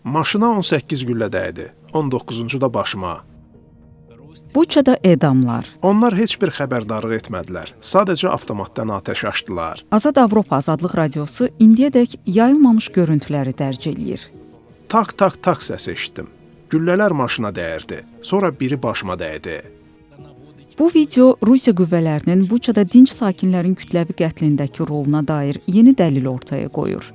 Maşına 18 güllə dəydi, 19-cu da başıma. Buçada edamlar. Onlar heç bir xəbərdarlıq etmədilər, sadəcə avtomatdan atəş açdılar. Azad Avropa Azadlıq Radiosu indiyədək yayılmamış görüntüləri dərc eləyir. Tak tak tak səsi eşitdim. Güllələr maşına dəyirdi, sonra biri başıma dəydi. Bu video Rusiya qüvvələrinin Buçada dinc sakinlərin kütləvi qətlindəki roluna dair yeni dəlil ortaya qoyur.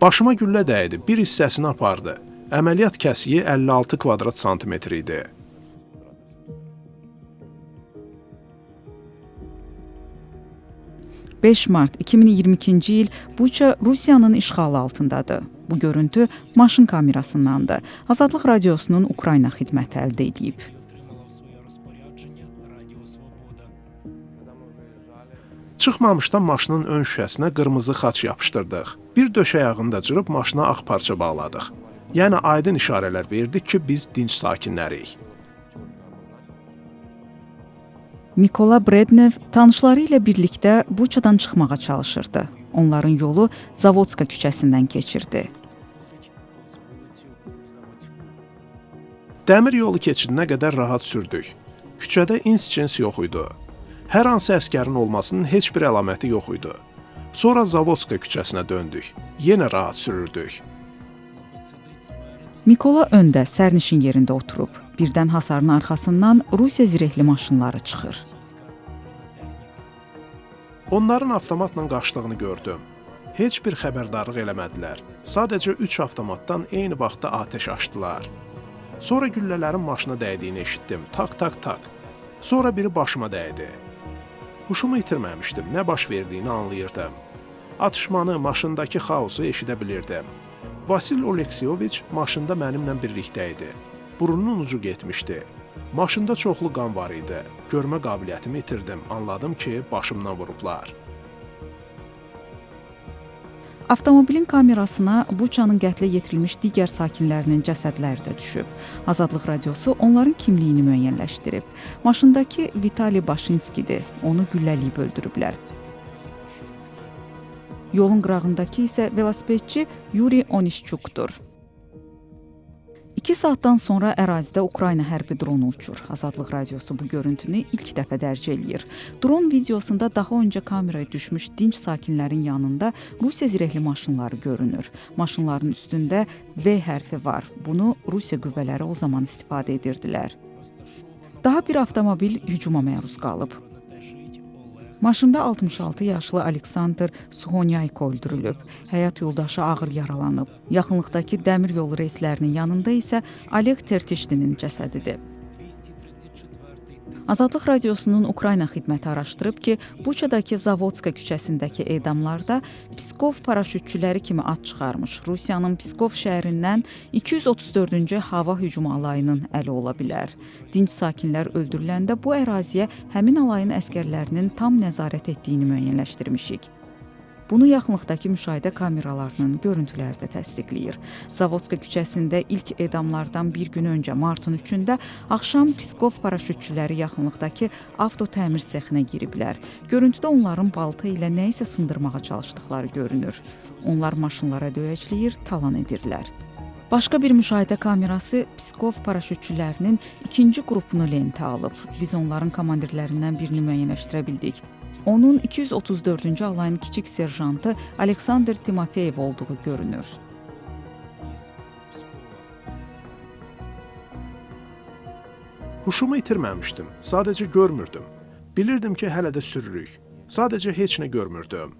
Başıma güllə dəydi, bir hissəsini apardı. Əməliyyat kəsiyi 56 kvadrat santimetr idi. «5 Mart 2022-ci il Buça Rusiyanın işğalı altındadır. Bu görüntü maşın kamerasındandır. Azadlıq Radiosunun Ukrayna xidməti əldə edib. Çıxmamışdan maşının ön şüşəsinə qırmızı xaç yapışdırdıq. Bir döşəyağını da cırıb maşına ağ parça bağladıq. Yəni aydın işarələr verdik ki, biz dinc sakinləriyik. Mikola Brednev tanışları ilə birlikdə Buçadan çıxmağa çalışırdı. Onların yolu Zavodska küçəsindən keçirdi. Dəmir yolu keçidinə qədər rahat sürdük. Küçədə ins-cins yox idi. Hər hansı əskərin olmasının heç bir əlaməti yox idi. Sonra Zavodska küçəsinə döndük. Yenə rahat sürürdük. Mikola öndə sərnişin yerində oturub. Birdən hasarın arxasından Rusiya zirehli maşınları çıxır. Onların avtomatla qaçdığını gördüm. Heç bir xəbərdarlıq eləmədilər. Sadəcə 3 avtomatdan eyni vaxtda atəş açdılar. Sonra güllələrin maşına dəydiyini eşitdim. Tak tak tak. Sonra biri başıma dəydi. Huşumu itirməmişdim, nə baş verdiyini anlayırdım. Atışmanı, maşındakı xaosu eşidə bilirdim. Vasil Oleksiyoviç maşında mənimlə birlikdə idi. Burnunun ucu getmişdi. Maşında çoxlu qan var idi. Görmə qabiliyyətimi itirdim, anladım ki, başımdan vurublar. Avtomobilin kamerasına Buçanın qətlə yetirilmiş digər sakinlərinin cəsədləri də düşüb. Azadlıq Radiosu onların kimliyini müəyyənləşdirib. Maşındakı Vitali Başinskidir, onu gülləliyib öldürüblər. Yolun qırağındakı isə velosipedçi Yuri Onişçukdur. 2 saatdan sonra ərazidə Ukrayna hərbi dronu uçur. Azadlıq Radiosu bu görüntünü ilk dəfə dərc eləyir. Dron videosunda daha öncə kameraya düşmüş dinc sakinlərin yanında Rusiya zirehli maşınları görünür. Maşınların üstündə V hərfi var. Bunu Rusiya qüvvələri o zaman istifadə edirdilər. Daha bir avtomobil hücuma məruz qalıb. Maşında 66 yaşlı Aleksandr Suhonyayko öldürülüb. Həyat yoldaşı ağır yaralanıb. Yaxınlıqdakı dəmir yolu reyslərinin yanında isə Oleg Tertişdinin cəsədidir. Azadlıq Radiosunun Ukrayna xidməti araşdırıb ki, Buçadakı Zavodska küçəsindəki edamlarda Pskov paraşütçüləri kimi ad çıxarmış Rusiyanın Pskov şəhərindən 234-cü hava hücumu alayının əli ola bilər. Dinc sakinlər öldürüləndə bu əraziyə həmin alayın əskərlərinin tam nəzarət etdiyini müəyyənləşdirmişik. Bunu yaxınlıqdakı müşahidə kameralarının görüntüləri də təsdiqləyir. Zavodska küçəsində ilk edamlardan bir gün öncə martın 3-də axşam Pskov paraşütçüləri yaxınlıqdakı avtotəmir sexinə giriblər. Görüntüdə onların balta ilə nə isə sındırmağa çalışdıqları görünür. Onlar maşınlara döyəcləyir, talan edirlər. Başqa bir müşahidə kamerası Pskov paraşütçülərinin ikinci qrupunu lentə alıb. Biz onların komandirlərindən birini müəyyənləşdirə bildik. Onun 234-cü alayın kiçik serjantı Aleksandr Timofeyev olduğu görünür. Huşumu itirməmişdim, sadəcə görmürdüm. Bilirdim ki, hələ də sürürük. Sadəcə heç nə görmürdüm.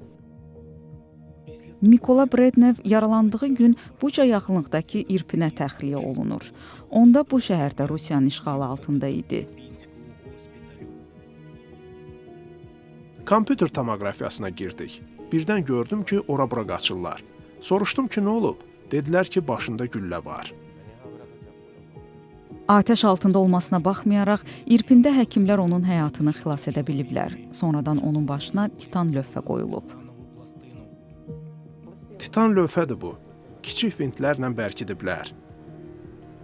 Mikola Brednev yaralandığı gün Buça yaxınlıqdakı İrpinə təxliyə olunur. Onda bu şəhərdə Rusiyanın işğalı altında idi. Kompüter tomoqrafiyasına girdik. Birdən gördüm ki, ora-bura qaçırlar. Soruşdum ki, nə olub? Dedilər ki, başında güllə var. Atəş altında olmasına baxmayaraq, İrpində həkimlər onun həyatını xilas edə biliblər. Sonradan onun başına titan lövhə qoyulub. Titan lövhədir bu. Kiçik vintlərlə bərkidiblər.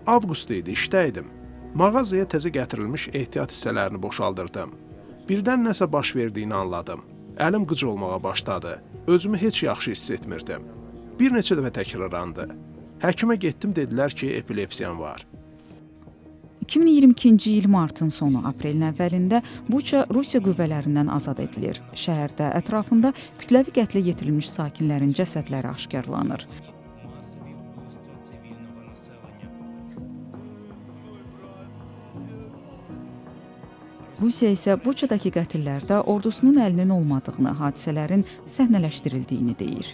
Avqust idi, işdəydim. Mağazaya təzə gətirilmiş ehtiyat hissələrini boşaldırdım. Birdən nəsə baş verdiyini anladım. Əlim qıc olmağa başladı. Özümü heç yaxşı hiss etmirdim. Bir neçə dəfə təkrarlandı. Həkimə getdim, dedilər ki, epilepsiyan var. 2022-ci il martın sonu, aprelin əvvəlində Buça Rusiya qüvvələrindən azad edilir. Şəhərdə ətrafında kütləvi qətlə yetirilmiş sakinlərin cəsədləri aşkarlanır. Rusiya isə Buçadakı qətillərdə ordusunun əlinin olmadığını, hadisələrin səhnələşdirildiyini deyir.